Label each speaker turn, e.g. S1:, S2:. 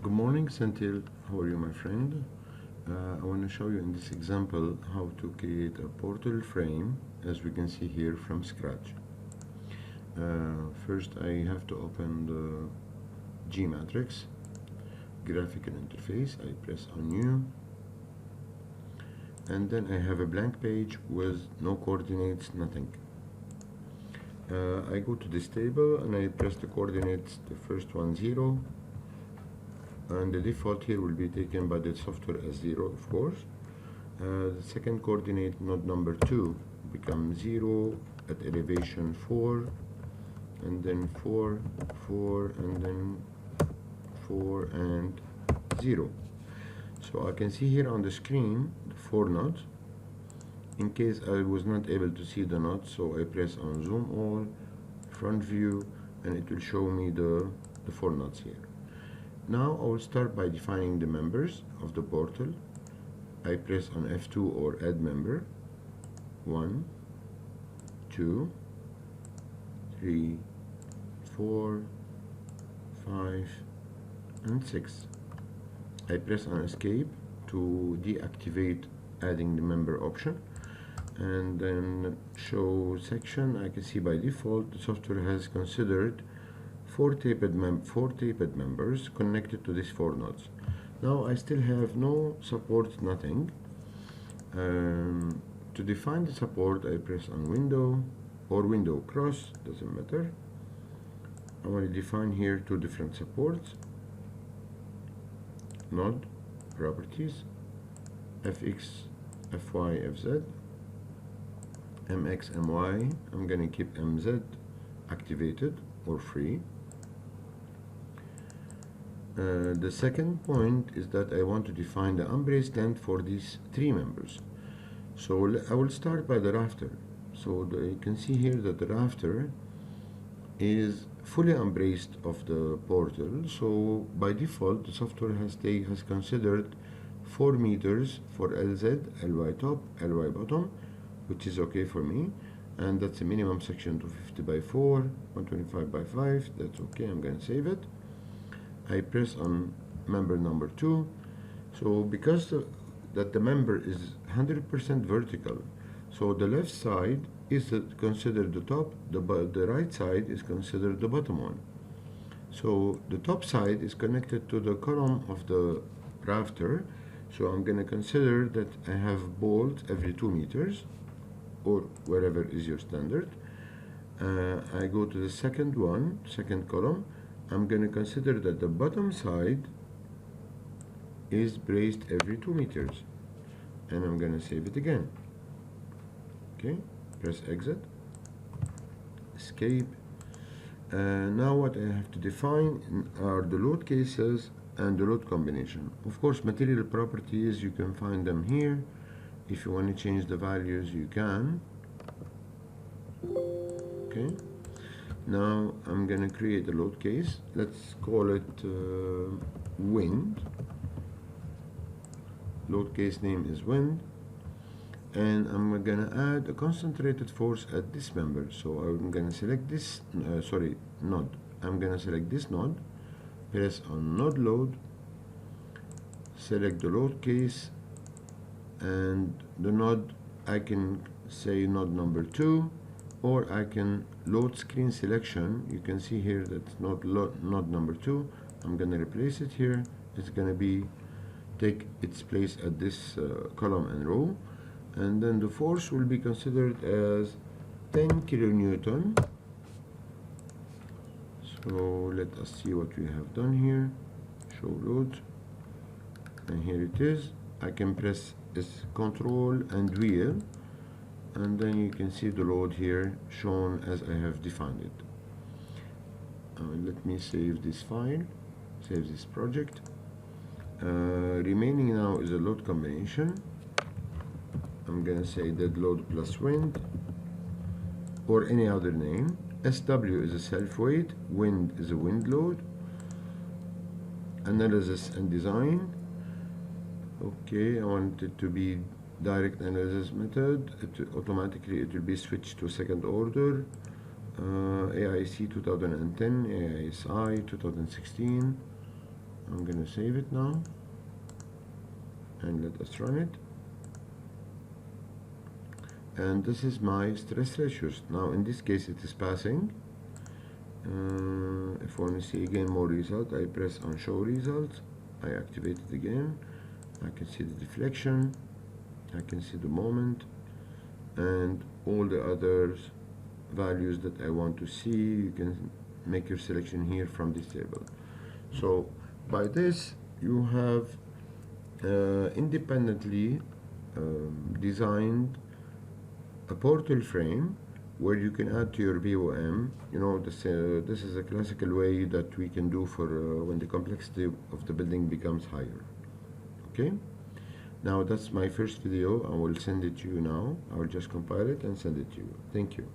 S1: Good morning, Sentil. How are you, my friend? I want to show you in this example how to create a portal frame, as we can see here, from scratch. First, I have to open the GMatrix graphical interface. I press on New, and then I have a blank page with no coordinates, nothing. I go to this table and I press the coordinates, the first one 0, and the default here will be taken by the software as 0, of course. The second coordinate, node number 2, becomes 0 at elevation 4, and then 4, 4, and then 4 and 0. So I can see here on the screen the 4 nodes. In case I was not able to see the nodes, so I press on zoom all, front view, and it will show me the 4 nodes here. Now I will start by defining the members of the portal. I press on F2 or add member. 1, 2, 3, 4, 5, and 6. I press on escape to deactivate adding the member option, and then show section. I can see by default the software has considered 4 taped members connected to these 4 nodes. Now I still have no support, nothing. To define the support, I press on window or window cross, doesn't matter. I want to define here 2 different supports. Node properties, fx, fy, fz, mx, my. I'm gonna keep mz activated or free. The second point is that I want to define the embrace length for these 3 members. So I will start by the rafter. So you can see here that the rafter is fully embraced of the portal. So by default, the software has considered 4 meters for LZ, LY top, LY bottom, which is okay for me. And that's a minimum section 250 by 4, 125 by 5. That's okay. I'm going to save it. I press on member number 2. So because that the member is 100% vertical, so the left side is considered the top, the right side is considered the bottom one. So the top side is connected to the column of the rafter. So I'm going to consider that I have bolts every 2 meters, or wherever is your standard. I go to the second column. I'm going to consider that the bottom side is braced every 2 meters, and I'm going to save it again. Okay, press exit, escape. Now what I have to define are the load cases and the load combination. Of course, material properties, you can find them here. If you want to change the values, you can. Okay. Now I'm going to create a load case. Let's call it wind. Load case name is wind. And I'm going to add a concentrated force at this member. So I'm going to select this, node. I'm going to select this node, press on node load, select the load case, and the node, I can say node number 2, or I can load screen selection. You can see here that's node number 2. I'm going to replace it here. It's going to take its place at this column and row. And then the force will be considered as 10 kilonewton. So let us see what we have done here. Show load. And here it is. I can press Control and wheel, and then you can see the load here shown as I have defined it. Let me save this file, save this project. Remaining now is a load combination. I'm gonna say dead load plus wind, or any other name. SW is a self weight, wind is a wind load. Analysis and design. Okay, I want it to be direct analysis method. Automatically it will be switched to second order. AIC 2010, AISI 2016. I'm gonna save it now and let us run it. And this is my stress ratios. Now in this case it is passing. If I want to see again more result, I press on show results, I activate it again, I can see the deflection, I can see the moment, and all the other values that I want to see. You can make your selection here from this table. So by this you have independently designed a portal frame where you can add to your BOM. You know, this is a classical way that we can do for when the complexity of the building becomes higher. Okay, now that's my first video. I will send it to you now. I will just compile it and send it to you. Thank you.